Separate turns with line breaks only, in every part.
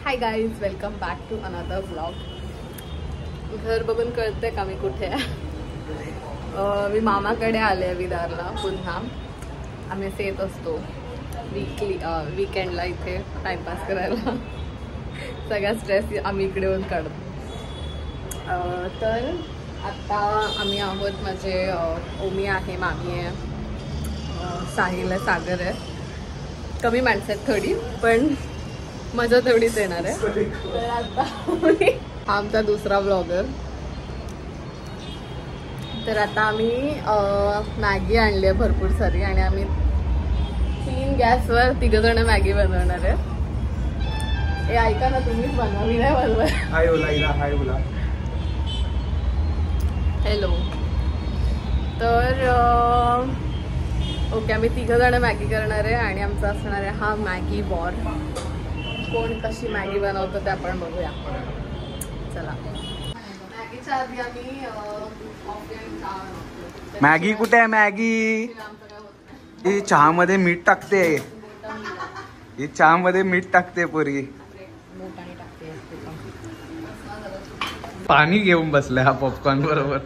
High guys, welcome back to another vlog. घर बघून कळते का मी कुठे आहे. मी मामाकडे आले विदारला पुन्हा. आम्ही येत असतो वीकेंडला इथे टाइमपास करायला. सगळा स्ट्रेस आम्ही इकडे येऊन काढतो. तर आता आम्ही आहोत. माझे ओमी आहे, मामी आहे, साहिल आहे, सागर आहे. कमी माणसं आहेत थोडी, पण मजा तेवढीच येणार आहे. तर आता हा आमचा दुसरा ब्लॉगर. तर आता आम्ही मॅगी आणली आहे भरपूर सारी आणि आम्ही 3 गॅसवर 3 जण मॅगी बनवणार आहे. हे ऐका ना, तुम्हीच बनवा, मी नाही बनवत.
हाय बोला इला, हाय बोला.
हॅलो. तर ओके, आम्ही 3 जण मॅगी करणार आहे आणि आमचा असणार आहे हा मॅगी वॉर. कोण कशी मॅगी बनवतो ते आपण बघूया. चला. मॅगीच्या आधी आम्ही
मॅगी कुठे आहे? मॅगी ही चहा मध्ये मीठ टाकते. ही चहा मध्ये मीठ टाकते पोरी. पाणी घेऊन बसलाय हा पॉपकॉर्न बरोबर.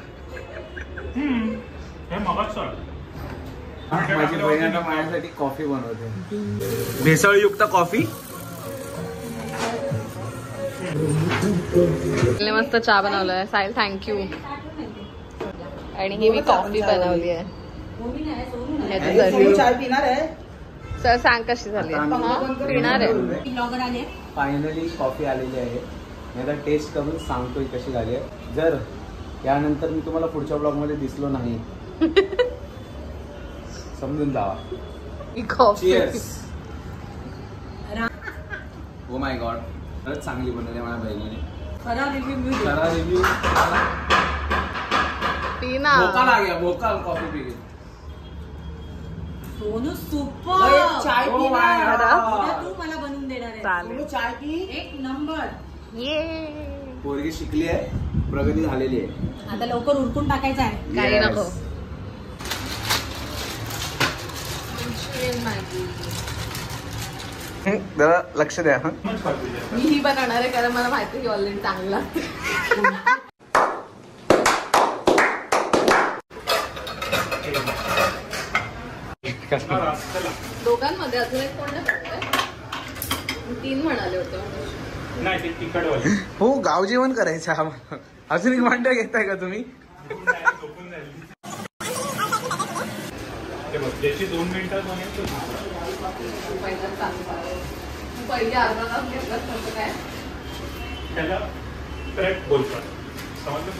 माझी बहीण आता माझ्यासाठी कॉफी बनवते, भेसळयुक्त कॉफी.
मस्त चहा बनवलाय साहिल, थँक्यू. आणि ही मी कॉफी बनवली आहे. सर सांग कशी झाली? पिणार आहे.
फायनली कॉफी आलेली आहे. मी आता टेस्ट करून सांगतोय कशी झाली आहे. जर यानंतर मी तुम्हाला पुढच्या ब्लॉग मध्ये दिसलो नाही समजून जावा. ओ माय गॉड, खरंच चांगली बनवली माझ्या बहिणीने. खरा रिव्ह्यू
पीना.
भोकाल आ गया, भोकाल कॉफी पी गई.
सोनू सुपर चाय
पीना.
तू मला बनवून देणार आहे.
चालेल.
चाय पी, एक नंबर.
ये
पोरगी शिकली आहे, प्रगती झालेली आहे.
आता लवकर उरकून टाकायचं आहे.
काही नको.
जरा लक्ष द्या.
मी ही बनवणार आहे कारण मला माहिती आहे की ऑलरेडी चांगली लागते. दोघांमध्ये अजून एक कोण नाही? 3 म्हणाले होते.
नाही, ते तिखटवाले.
हो, गाव जेवण करायचं आम्हाला. अजून एक भांड घेताय का तुम्ही?
त्याची 2 मिनिटात बनेल.
पहिली अर्धा तास घेतलं काय
त्याला करेक्ट बोलतात. समजलं?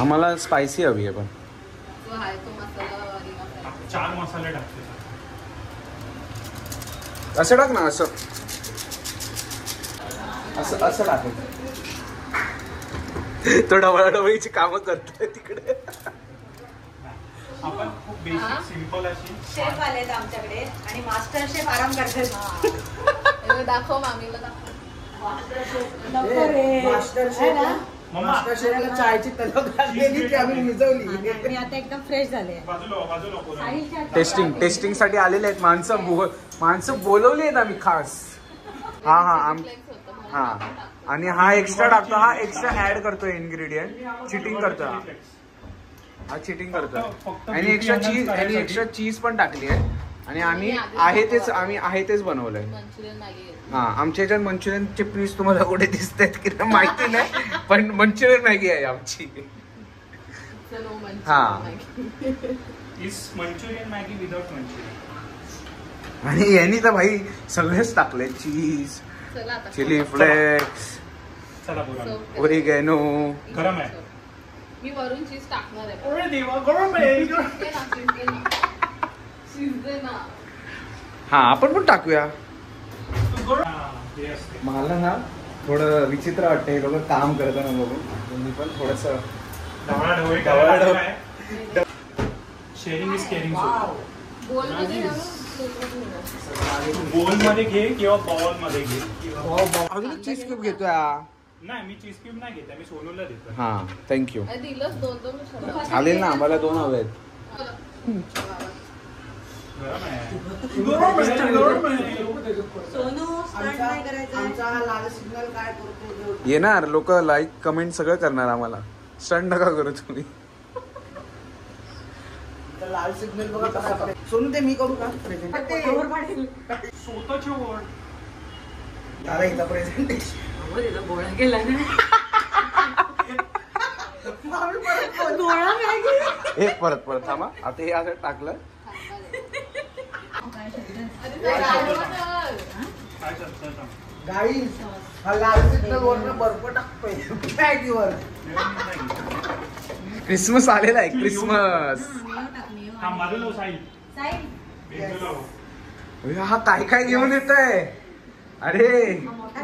आम्हाला स्पायसी हवी आहे, पण
तो आहे तो मसाला.
4 मसाले टाकते.
असं टाक ना, असं असं असं टाकायचं. तो डवळाडवळीची कामं करतोय तिकडे.
आपण खूप बेसिक सिंपल अशी.
शेफ आलेत आमच्याकडे आणि मास्टर शेफ आराम करतात.
दाखव मामीला, दाखव.
मास्टर शेफला चायची तलप लागलेली की आम्ही मिजवली. मी आता एकदम फ्रेश झाले.
टेस्टिंग साठी आलेले आहेत माणसं बोलवली आहेत आम्ही खास. हा आणि हा एक्स्ट्रा टाकतो, हा एक्स्ट्रा ऍड करतोय इन्ग्रेडियंट. चिटिंग करतो हा चिटिंग करतोय. आणि एक्स्ट्रा चीज पण टाकली आहे. आणि आम्ही आहे तेच बनवलंय. हा, आमच्या ह्याच्यात मंचुरियनचे पीस तुम्हाला कुठे दिसत आहेत की माहिती नाही, पण मंचुरियन मॅगी आहे आमची. हा,
मंचुरियन मॅगी विदाउट मंचुरियन.
आणि यांनी तर भाई सगळेच टाकले. चीज, चिली फ्लेक्स, ओरिगॅनो.
गरम आहे.
मी वरून चीज टाकणार आहे.
अरे देवा, गरम आहे.
हा, आपण पण टाकूया. मला ना थोडं विचित्र वाटतं हे लोक काम करताना बघून. मी पण थोडस
शेअरिंग इज केअरिंग.
बोल
मध्ये घे किंवा बॉल मध्ये घे.
अजून चीज क्यूब घेतोय.
नाही, मी चीज क्यूब नाही घेत, मी सोनूला देतो.
हा, थँक्यू.
दिलंच 2
चालेल ना, आम्हाला 2 हवे आहेत.
सोनू स्टंट नाही करायचं.
आमचा हा लाल सिग्नल काय करतो
येणार लोक लाईक कमेंट सगळं करणार आम्हाला. स्टंट नका करू तुम्ही.
लाल सिग्नल बघा कसा करतो. सोनू ते मी करू का प्रेझेंट?
स्वतःची ओढ.
दादा इथं प्रेझेंटेशन
गोळा केला ना. गोळा मॅगी.
एक परत थांबा. आता हे असं टाकलं.
गाईस हा लाल सिग्नल वरनं बर्फ टाकतोय मॅगीवर.
क्रिसमस आलेला आहे. क्रिसमस.
हा माझं नाव साहिल.
हा काय काय घेऊन येत आहे. अरे
हा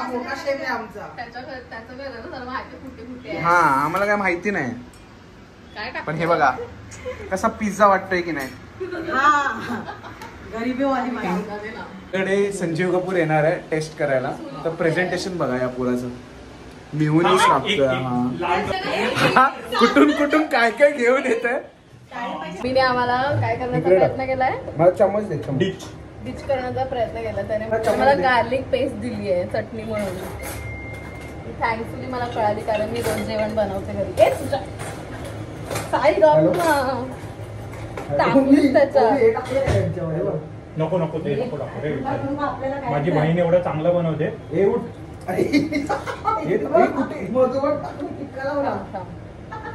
मोठा शेफ आहे आमचा.
त्याचं घर ना सर्व माहिती कुठे कुठे आहे.
हा आम्हाला काय माहिती नाही.
काय टाकलं?
पण हे बघा कसा पिझ्झा वाटतोय की नाही.
गरीबीवाली माहिती.
कडे संजीव कपूर येणार आहे टेस्ट करायला. तर प्रेझेंटेशन बघा या पुराचं. मिहुनीस लागतोय. हा कुठून कुठून काय काय घेऊन येत आहे.
मीने आम्हाला काय करण्याचा प्रयत्न केलाय.
मला चम्मच दे.
डिच.
डिच करण्याचा प्रयत्न केला. त्याने मला गार्लिक पेस्ट दिली आहे चटणी म्हणून. थँक्सफुली मला कळाली कारण मी रोज जेवण बनवते घरी. ए तुझ्या साई टाकून त्याच्यात.
नको नको ते नको टाकू रे. माझी बहीण एवढं चांगलं बनवते.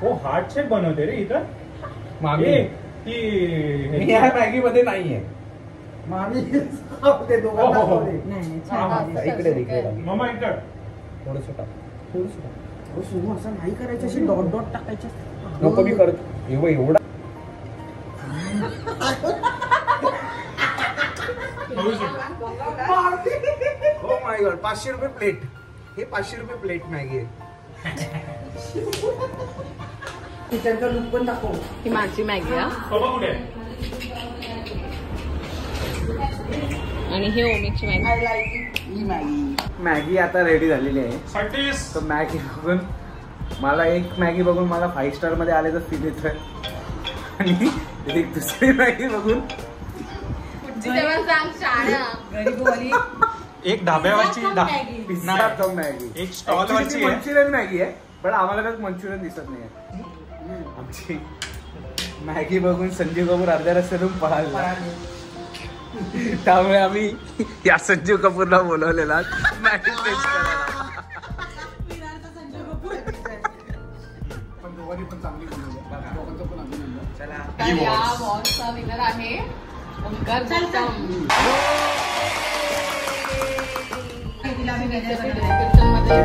हो हार्ट शेप बनवते रे इथं.
मामी
ती
मी या मॅगी मध्ये नाहीये.
मामी ते
हो,
दोघांना
हो, हो.
दाखवते.
इकडे इकडे
मामा इकडं.
थोडस टाक. थोडस टाक.
अहो, सोनू असं नाही करायचं. अशी डॉट डॉट टाकायचे.
नको मी करतो. एवढा हो माय गॉड. 500 रुपये प्लेट. हे 500 रुपये प्लेट मॅगी आहे.
किचनचा लुक पण दाखव.
ही माझी मॅगी आहे
बाबा कुठे आहे?
आणि हे ओमिकची मॅगी.
आय लाईक ही मॅगी.
मॅगी आता रेडी झालेली आहे.
साठीस.
तर मॅगी बघून मला एक मॅगी बघून मला 5 स्टार मध्ये आल्याचं फील येतोय. आणि एक दुसरी मॅगी बघून
गरीबवाली.
एक ढाब्यावरची
पिझ्झा कम मॅगी.
एक स्टॉल वरची आहे.
मंचुरियन मॅगी आहे पण आम्हाला काही मंचुरियन दिसत नाही. आमची मॅगी बघून संजीव कपूर अर्ध्या रस्त्यातून पळाला. त्यामुळे आम्ही या संजीव कपूरला बोलवलेला मॅगी टेस्ट करायला. पण दोघांनी पण चांगली बनवली. दोघांचं पण अभिनंदन. चला
तर या वॉचचा विनर आहे ओंकार गौतम.
तिला आम्ही
डिस्क्रिप्शन मध्ये